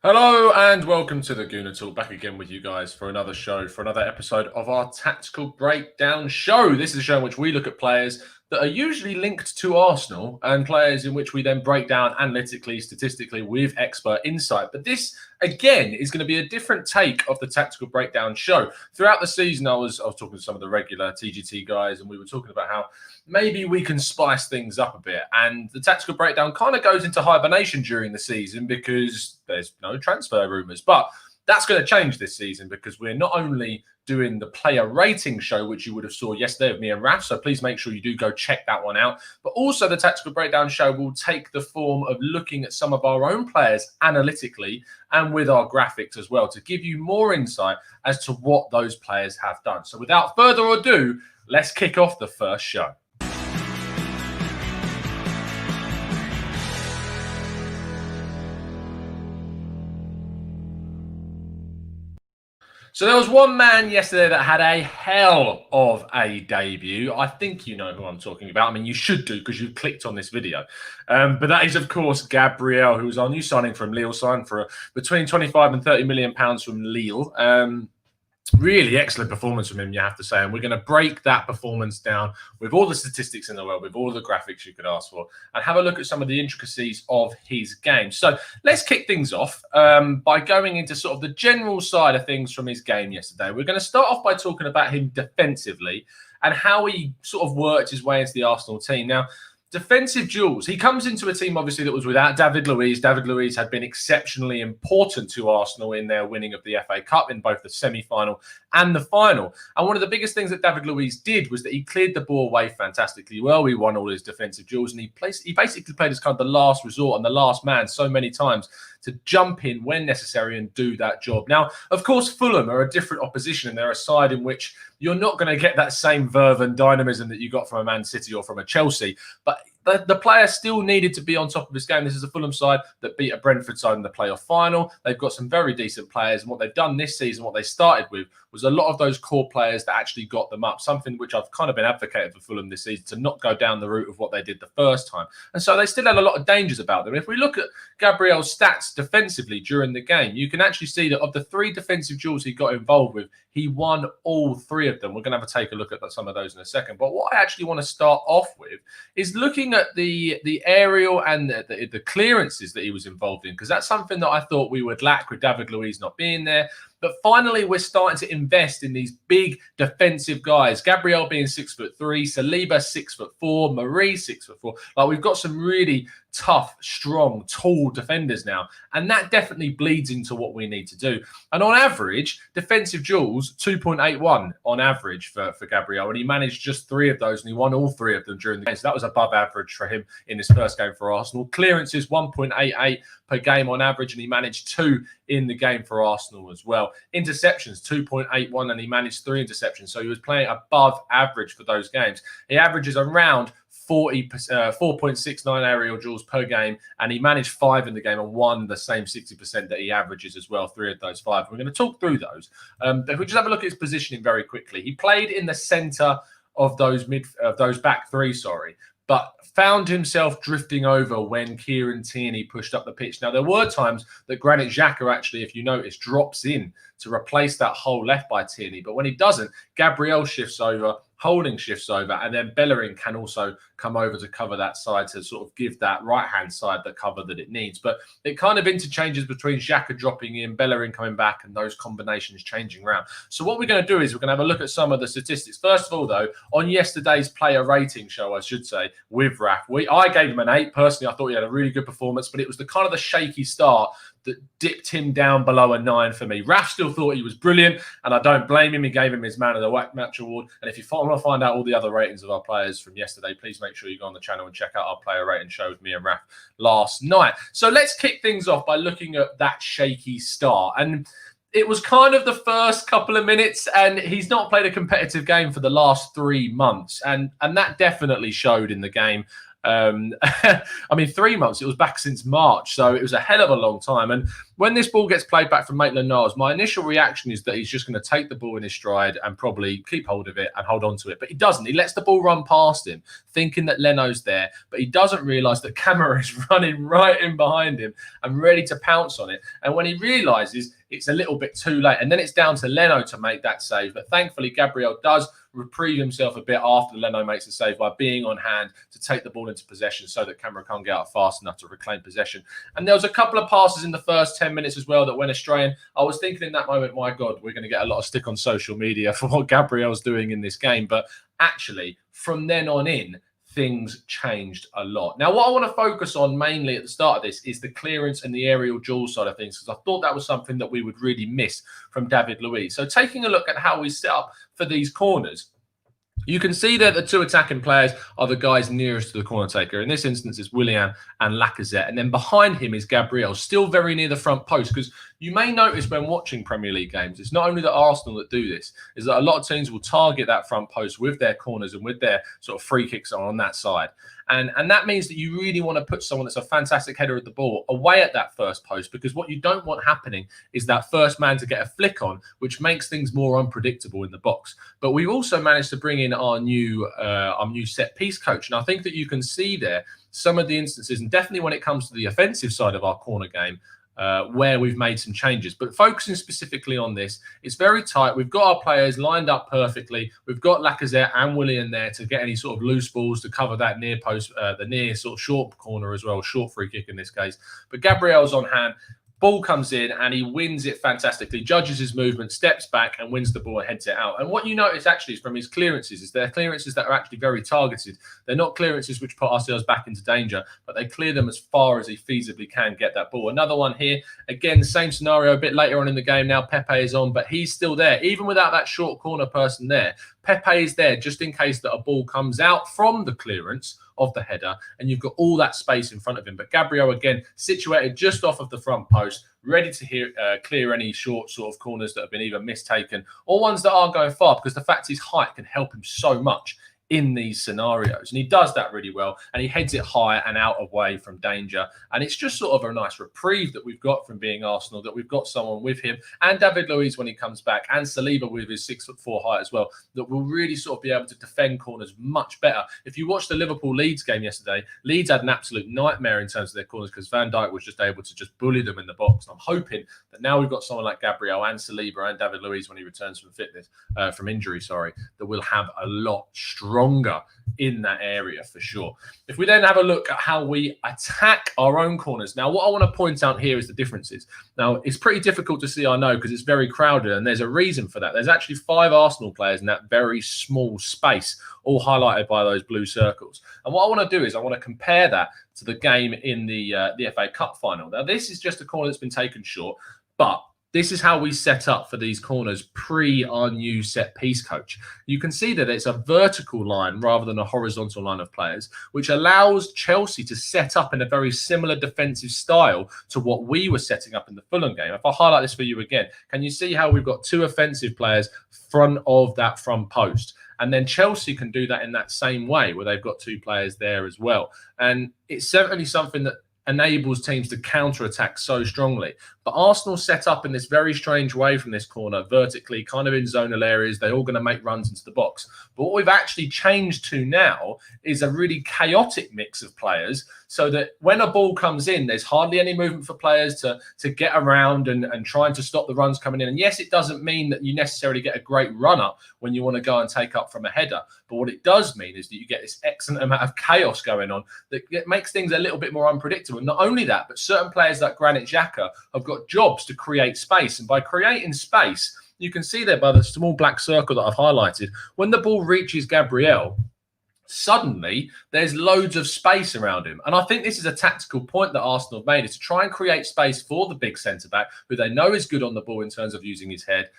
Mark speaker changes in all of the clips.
Speaker 1: Hello and welcome to the Gooner Talk. Back again with you guys for another show, for another episode of our Tactical Breakdown show. This is a show in which we look at players that are usually linked to Arsenal and players in which we then break down analytically, statistically with expert insight. But this, again, is going to be a different take of the Tactical Breakdown show. Throughout the season, I was talking to some of the regular TGT guys and we were talking about how maybe we can spice things up a bit. And the Tactical Breakdown kind of goes into hibernation during the season because there's no transfer rumours. But that's going to change this season because we're not only doing the player rating show, which you would have saw yesterday with me and Raf. So please make sure you do go check that one out. But also the Tactical Breakdown show will take the form of looking at some of our own players analytically and with our graphics as well to give you more insight as to what those players have done. So without further ado, let's kick off the first show. So there was one man yesterday that had a hell of a debut. I think you know who I'm talking about. I mean, you should do because you clicked on this video. But that is, of course, Gabriel, who was our new signing from Lille, signed for between 25 and 30 million pounds from Lille. Really excellent performance from him, you have to say. And we're going to break that performance down with all the statistics in the world, with all the graphics you could ask for, and have a look at some of the intricacies of his game. So let's kick things off by going into sort of the general side of things from his game yesterday. We're going to start off by talking about him defensively and how he sort of worked his way into the Arsenal team. Now, defensive duels. He comes into a team, obviously, that was without David Luiz. David Luiz had been exceptionally important to Arsenal in their winning of the FA Cup in both the semi-final and the final. And one of the biggest things that David Luiz did was that he cleared the ball away fantastically well. He won all his defensive duels, and he basically played as kind of the last resort and the last man so many times to jump in when necessary and do that job. Now, of course, Fulham are a different opposition, and they're a side in which you're not going to get that same verve and dynamism that you got from a Man City or from a Chelsea. But the player still needed to be on top of his game. This is a Fulham side that beat a Brentford side in the playoff final. They've got some very decent players. And what they've done this season, what they started with, was a lot of those core players that actually got them up, something which I've kind of been advocating for Fulham this season, to not go down the route of what they did the first time. And so they still had a lot of dangers about them. If we look at Gabriel's stats defensively during the game, you can actually see that of the 3 defensive duels he got involved with, he won all 3 of them. We're going to have a take a look at some of those in a second. But what I actually want to start off with is looking at the aerial and the clearances that he was involved in, because that's something that I thought we would lack with David Luiz not being there. But finally, we're starting to invest in these big defensive guys. Gabriel being 6'3", Saliba 6'4", Marie 6'4". Like, we've got some really tough, strong, tall defenders now. And that definitely bleeds into what we need to do. And on average, defensive duels, 2.81 on average for Gabriel. And he managed just 3 of those, and he won all 3 of them during the game. So that was above average for him in his first game for Arsenal. Clearances, 1.88 per game on average, and he managed 2 in the game for Arsenal as well. Interceptions, 2.81, and he managed 3 interceptions. So he was playing above average for those games. He averages around 4.69 aerial duels per game, and he managed 5 in the game and won the same 60% that he averages as well, 3 of those 5. We're going to talk through those. If we just have a look at his positioning very quickly, he played in the centre of those back 3, but found himself drifting over when Kieran Tierney pushed up the pitch. Now, there were times that Granit Xhaka actually, if you notice, drops in to replace that hole left by Tierney. But when he doesn't, Gabriel shifts over, Holding shifts over, and then Bellerin can also come over to cover that side to sort of give that right-hand side the cover that it needs. But it kind of interchanges between Xhaka dropping in, Bellerin coming back, and those combinations changing around. So what we're going to do is we're going to have a look at some of the statistics. First of all, though, on yesterday's player rating show, I should say, with Raf, I gave him an 8. Personally, I thought he had a really good performance, but it was the kind of the shaky start that dipped him down below a 9 for me. Raf still thought he was brilliant, and I don't blame him. He gave him his Man of the Match award. And if you want to find out all the other ratings of our players from yesterday, please make sure you go on the channel and check out our player rating show with me and Raf last night. So let's kick things off by looking at that shaky start. And it was kind of the first couple of minutes, and he's not played a competitive game for the last 3 months. And that definitely showed in the game. I mean, 3 months. It was back since March, so it was a hell of a long time. And when this ball gets played back from Maitland-Niles, my initial reaction is that he's just going to take the ball in his stride and probably keep hold of it and hold on to it. But he doesn't. He lets the ball run past him, thinking that Leno's there, but he doesn't realise that Camara is running right in behind him and ready to pounce on it. And when he realises, it's a little bit too late. And then it's down to Leno to make that save. But thankfully, Gabriel does reprieve himself a bit after Leno makes the save by being on hand to take the ball into possession so that Camara can't get out fast enough to reclaim possession. And there was a couple of passes in the first 10 minutes as well that went astray. And I was thinking in that moment, my God, we're going to get a lot of stick on social media for what Gabriel's doing in this game. But actually, from then on in, things changed a lot. Now, what I want to focus on mainly at the start of this is the clearance and the aerial duel side of things, because I thought that was something that we would really miss from David Luiz. So taking a look at how we set up for these corners, you can see that the two attacking players are the guys nearest to the corner taker. In this instance, it's Willian and Lacazette. And then behind him is Gabriel, still very near the front post. Because you may notice when watching Premier League games, it's not only the Arsenal that do this, is that a lot of teams will target that front post with their corners and with their sort of free kicks on that side. And that means that you really want to put someone that's a fantastic header of the ball away at that first post, because what you don't want happening is that first man to get a flick on, which makes things more unpredictable in the box. But we've also managed to bring in our new set piece coach. And I think that you can see there some of the instances, and definitely when it comes to the offensive side of our corner game, where we've made some changes. But focusing specifically on this, it's very tight. We've got our players lined up perfectly. We've got Lacazette and Willian there to get any sort of loose balls to cover that near post, the near sort of short corner as well, short free kick in this case. But Gabriel's on hand. Ball comes in and he wins it fantastically, judges his movement, steps back and wins the ball and heads it out. And what you notice actually is from his clearances is they're clearances that are actually very targeted. They're not clearances which put ourselves back into danger, but they clear them as far as he feasibly can get that ball. Another one here, again, same scenario a bit later on in the game. Now Pepe is on, but he's still there. Even without that short corner person there, Pepe is there just in case that a ball comes out from the clearance of the header and you've got all that space in front of him. But Gabriel, again, situated just off of the front post, ready to clear any short sort of corners that have been either mistaken or ones that are going far, because the fact his height can help him so much in these scenarios. And he does that really well, and he heads it high and out of way from danger. And it's just sort of a nice reprieve that we've got from being Arsenal, that we've got someone with him and David Luiz when he comes back, and Saliba with his 6'4" height as well, that will really sort of be able to defend corners much better. If you watched the Liverpool-Leeds game yesterday, Leeds had an absolute nightmare in terms of their corners because Van Dijk was just able to just bully them in the box. And I'm hoping that now we've got someone like Gabriel and Saliba and David Luiz when he returns from injury, that we'll have a lot stronger in that area for sure. If we then have a look at how we attack our own corners. Now, what I want to point out here is the differences. Now, it's pretty difficult to see, I know, because it's very crowded, and there's a reason for that. There's actually 5 Arsenal players in that very small space, all highlighted by those blue circles. And what I want to do is I want to compare that to the game in the FA Cup final. Now, this is just a corner that's been taken short, but this is how we set up for these corners pre our new set piece coach. You can see that it's a vertical line rather than a horizontal line of players, which allows Chelsea to set up in a very similar defensive style to what we were setting up in the Fulham game. If I highlight this for you again, can you see how we've got 2 offensive players front of that front post? And then Chelsea can do that in that same way, where they've got 2 players there as well. And it's certainly something that enables teams to counter-attack so strongly. But Arsenal set up in this very strange way from this corner, vertically, kind of in zonal areas. They're all going to make runs into the box. But what we've actually changed to now is a really chaotic mix of players, so that when a ball comes in, there's hardly any movement for players to get around and trying to stop the runs coming in. And yes, it doesn't mean that you necessarily get a great run-up when you want to go and take up from a header. But what it does mean is that you get this excellent amount of chaos going on that makes things a little bit more unpredictable. And not only that, but certain players like Granit Xhaka have got jobs to create space. And by creating space, you can see there by the small black circle that I've highlighted, when the ball reaches Gabriel, suddenly there's loads of space around him. And I think this is a tactical point that Arsenal have made, is to try and create space for the big centre-back, who they know is good on the ball in terms of using his head,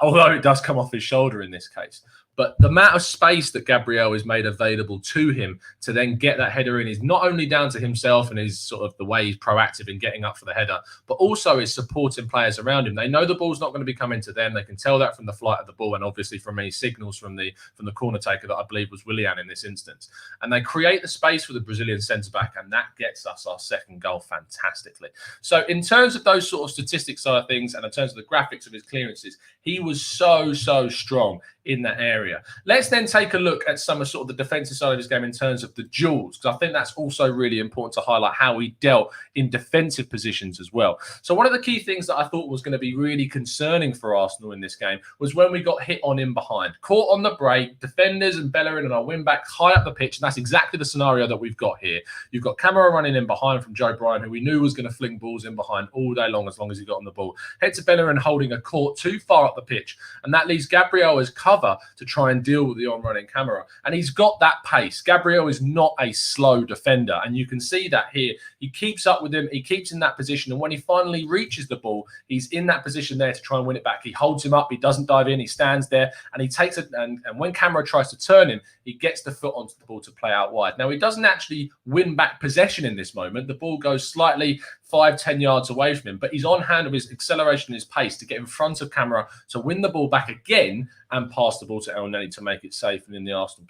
Speaker 1: although it does come off his shoulder in this case. But the amount of space that Gabriel is made available to him to then get that header in is not only down to himself and his sort of the way he's proactive in getting up for the header, but also his supporting players around him. They know the ball's not going to be coming to them. They can tell that from the flight of the ball and obviously from any signals from the corner taker that I believe was Willian in this instance. And they create the space for the Brazilian centre-back, and that gets us our second goal fantastically. So in terms of those sort of statistics side of things and in terms of the graphics of his clearances, he was so strong in that area. Let's then take a look at some of sort of the defensive side of his game in terms of the duels, because I think that's also really important to highlight how he dealt in defensive positions as well. So one of the key things that I thought was going to be really concerning for Arsenal in this game was when we got hit on in behind. Caught on the break, defenders and Bellerin and our wing-back high up the pitch, and that's exactly the scenario that we've got here. You've got Camara running in behind from Joe Bryan, who we knew was going to fling balls in behind all day long as he got on the ball. Hector Bellerin holding a court too far up the pitch, and that leaves Gabriel as cover to try and deal with the on-running Camara. And he's got that pace. Gabriel is not a slow defender, and you can see that here. He keeps up with him. He keeps in that position, and when he finally reaches the ball, he's in that position there to try and win it back. He holds him up. He doesn't dive in. He stands there, and he takes it. And when Camara tries to turn him, he gets the foot onto the ball to play out wide. Now, he doesn't actually win back possession in this moment. The ball goes slightly 5-10 yards away from him, but he's on hand with his acceleration and his pace to get in front of Camara to win the ball back again and pass the ball to El Neni to make it safe and in the Arsenal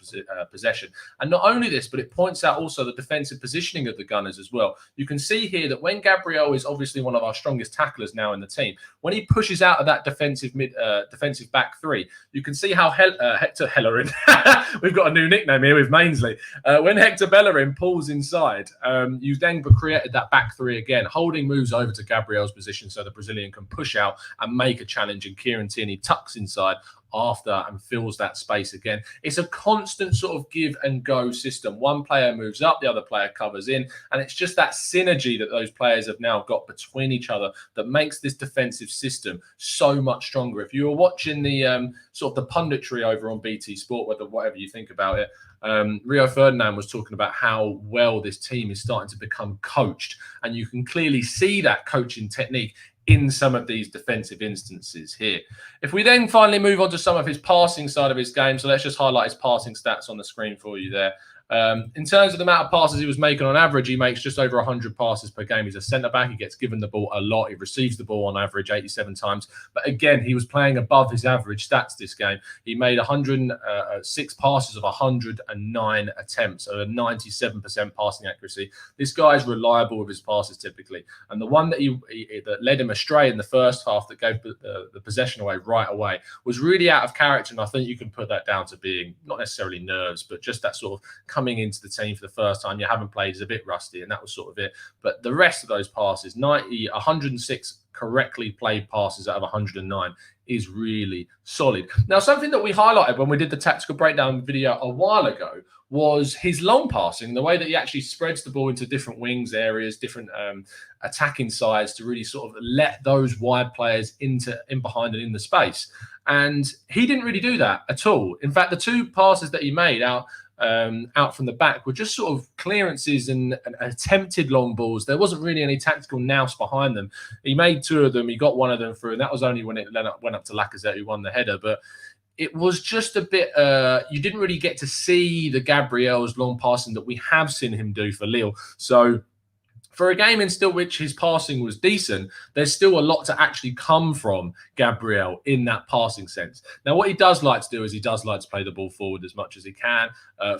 Speaker 1: possession. And not only this, but it points out also the defensive positioning of the Gunners as well. You can see here that when Gabriel is obviously one of our strongest tacklers now in the team, when he pushes out of that defensive back three, you can see how Hector Bellerin, we've got a new nickname here with Mainsley. When Hector Bellerin pulls inside, you then created that back three again. Holding moves over to Gabriel's position so the Brazilian can push out and make a challenge, and Kieran Tierney tucks inside after and fills that space again. It's a constant sort of give and go system. One player moves up, the other player covers in, and it's just that synergy that those players have now got between each other that makes this defensive system so much stronger. If you were watching the sort of the punditry over on BT Sport, whatever you think about it, Rio Ferdinand was talking about how well this team is starting to become coached, and you can clearly see that coaching technique in some of these defensive instances here. If we then finally move on to some of his passing side of his game, so let's just highlight his passing stats on the screen for you there. In terms of the amount of passes he was making on average, he makes just over 100 passes per game. He's a centre-back. He gets given the ball a lot. He receives the ball on average 87 times. But again, he was playing above his average stats this game. He made 106 passes of 109 attempts, so a 97% passing accuracy. This guy is reliable with his passes typically. And the one that that led him astray in the first half that gave the possession away right away was really out of character. And I think you can put that down to being not necessarily nerves, but just that sort of coming into the team for the first time, you haven't played, is a bit rusty, and that was sort of it. But the rest of those passes, 106 correctly played passes out of 109 is really solid. Now, something that we highlighted when we did the tactical breakdown video a while ago was his long passing, the way that he actually spreads the ball into different wings areas, different attacking sides to really sort of let those wide players in behind and in the space. And he didn't really do that at all. In fact, the two passes that he made out from the back were just sort of clearances and attempted long balls. There wasn't really any tactical nous behind them. He made two of them. He got one of them through, and that was only when it went up to Lacazette, who won the header. But it was just a bit, you didn't really get to see the Gabriel's long passing that we have seen him do for Lille. So for a game in still which his passing was decent, there's still a lot to actually come from Gabriel in that passing sense. Now, what he does like to do is he does like to play the ball forward as much as he can.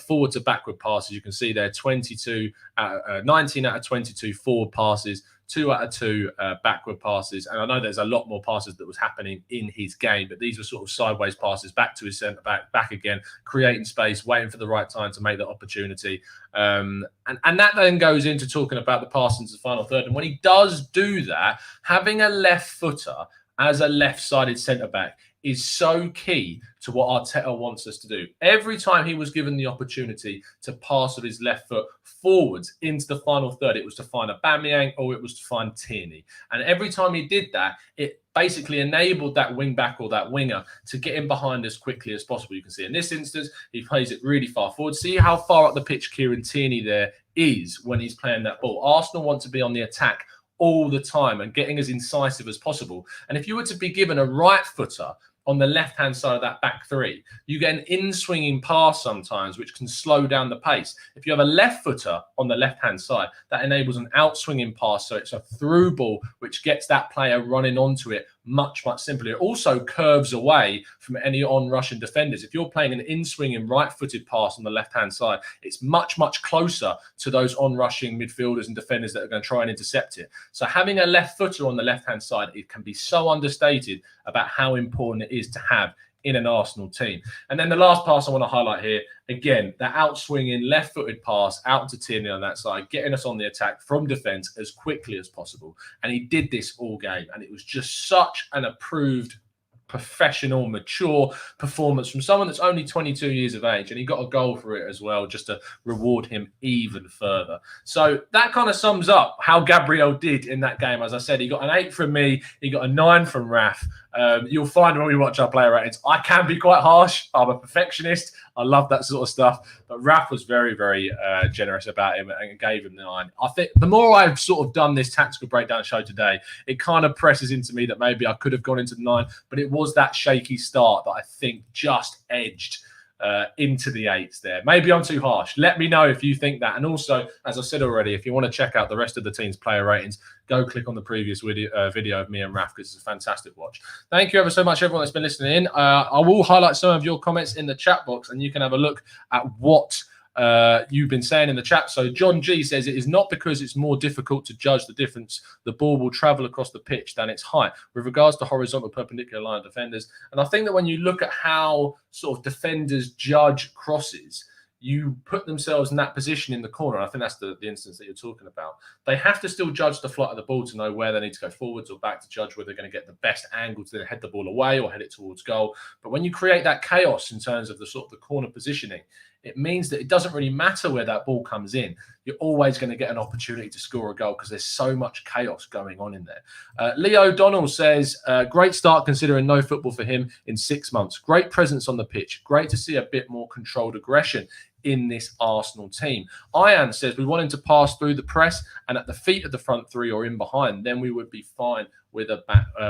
Speaker 1: Forward to backward passes, you can see there 19 out of 22 forward passes, 2 out of 2 backward passes. And I know there's a lot more passes that was happening in his game, but these were sort of sideways passes back to his centre-back, back again, creating space, waiting for the right time to make that opportunity. And that then goes into talking about the passing to the final third. And when he does do that, having a left footer as a left-sided centre-back is so key to what Arteta wants us to do. Every time he was given the opportunity to pass with his left foot forwards into the final third, it was to find Aubameyang or it was to find Tierney. And every time he did that, it basically enabled that wing back or that winger to get in behind as quickly as possible. You can see in this instance, he plays it really far forward. See how far up the pitch Kieran Tierney there is when he's playing that ball. Arsenal want to be on the attack all the time and getting as incisive as possible. And if you were to be given a right footer on the left-hand side of that back three, you get an in-swinging pass sometimes, which can slow down the pace. If you have a left footer on the left-hand side, that enables an out-swinging pass, so it's a through ball, which gets that player running onto it much, much simpler. It also curves away from any on-rushing defenders. If you're playing an in-swinging right-footed pass on the left-hand side, it's much, much closer to those on-rushing midfielders and defenders that are going to try and intercept it. So having a left footer on the left-hand side, it can be so understated about how important it is to have in an Arsenal team. And then the last pass I want to highlight here, again, that out-swinging left-footed pass out to Tierney on that side, getting us on the attack from defence as quickly as possible. And he did this all game, and it was just such an approved, professional, mature performance from someone that's only 22 years of age, and he got a goal for it as well, just to reward him even further. So that kind of sums up how Gabriel did in that game. As I said, he got an 8 from me, he got a 9 from Raf. You'll find when we watch our player ratings, I can be quite harsh. I'm a perfectionist. I love that sort of stuff. But Raf was very, very generous about him and gave him the 9. I think the more I've sort of done this tactical breakdown show today, it kind of presses into me that maybe I could have gone into the 9, but it was that shaky start that I think just edged into the 8s there. Maybe I'm too harsh. Let me know if you think that. And also, as I said already, if you want to check out the rest of the team's player ratings, go click on the previous video of me and Raf, because it's a fantastic watch. Thank you ever so much, everyone that's been listening in. I will highlight some of your comments in the chat box, and you can have a look at what you've been saying in the chat. So John G says it is not because it's more difficult to judge the difference. The ball will travel across the pitch than its height with regards to horizontal perpendicular line of defenders. And I think that when you look at how sort of defenders judge crosses, you put themselves in that position in the corner. I think that's the instance that you're talking about. They have to still judge the flight of the ball to know where they need to go forwards or back, to judge whether they're going to get the best angle to then head the ball away or head it towards goal. But when you create that chaos in terms of the sort of the corner positioning, it means that it doesn't really matter where that ball comes in. You're always going to get an opportunity to score a goal because there's so much chaos going on in there. Leo Donnell says, great start considering no football for him in 6 months. Great presence on the pitch. Great to see a bit more controlled aggression in this Arsenal team. Ian says, we want him to pass through the press and at the feet of the front three or in behind. Then we would be fine with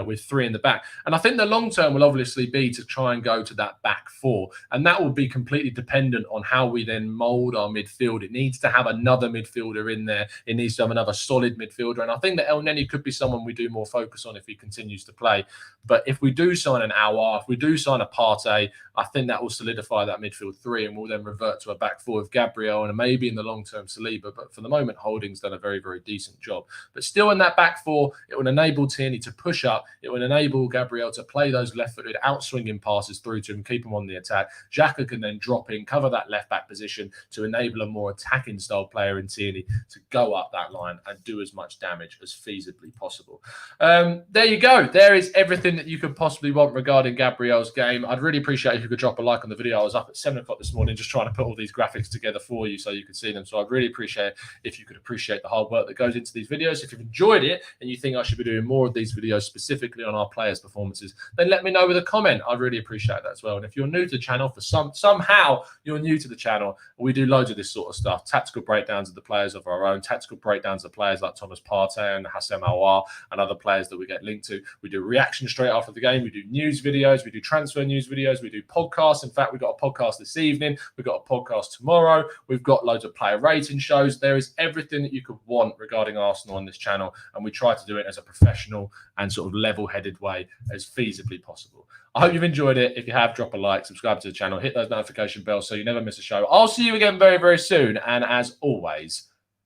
Speaker 1: with 3 in the back. And I think the long term will obviously be to try and go to that back 4. And that will be completely dependent on how we then mould our midfield. It needs to have another midfielder in there. It needs to have another solid midfielder. And I think that El Neni could be someone we do more focus on if he continues to play. But if we do sign an Aouar, if we do sign a Partey, I think that will solidify that midfield 3, and we'll then revert to a back 4 with Gabriel and maybe in the long term Saliba. But for the moment, Holding's done a very, very decent job. But still in that back 4, it will enable Tierney to push up. It will enable Gabriel to play those left-footed out-swinging passes through to him, keep him on the attack. Xhaka can then drop in, cover that left-back position to enable a more attacking style player in Tierney to go up that line and do as much damage as feasibly possible. There you go. There is everything that you could possibly want regarding Gabriel's game. I'd really appreciate if you could drop a like on the video. I was up at 7 o'clock this morning just trying to put all these graphics together for you so you could see them. So I'd really appreciate if you could appreciate the hard work that goes into these videos. If you've enjoyed it and you think I should be doing more of these videos specifically on our players' performances, then let me know with a comment. I'd really appreciate that as well. And if you're new to the channel, somehow you're new to the channel, we do loads of this sort of stuff. Tactical breakdowns of the players of our own, tactical breakdowns of players like Thomas Partey and Hassem Aouar and other players that we get linked to. We do reaction straight after the game. We do news videos. We do transfer news videos. We do podcasts. In fact, we've got a podcast this evening. We've got a podcast tomorrow. We've got loads of player rating shows. There is everything that you could want regarding Arsenal on this channel, and we try to do it as a professional and sort of level-headed way as feasibly possible. I hope you've enjoyed it. If you have, drop a like, subscribe to the channel, hit those notification bells so you never miss a show. I'll see you again very, very soon. And as always,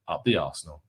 Speaker 1: up the Arsenal.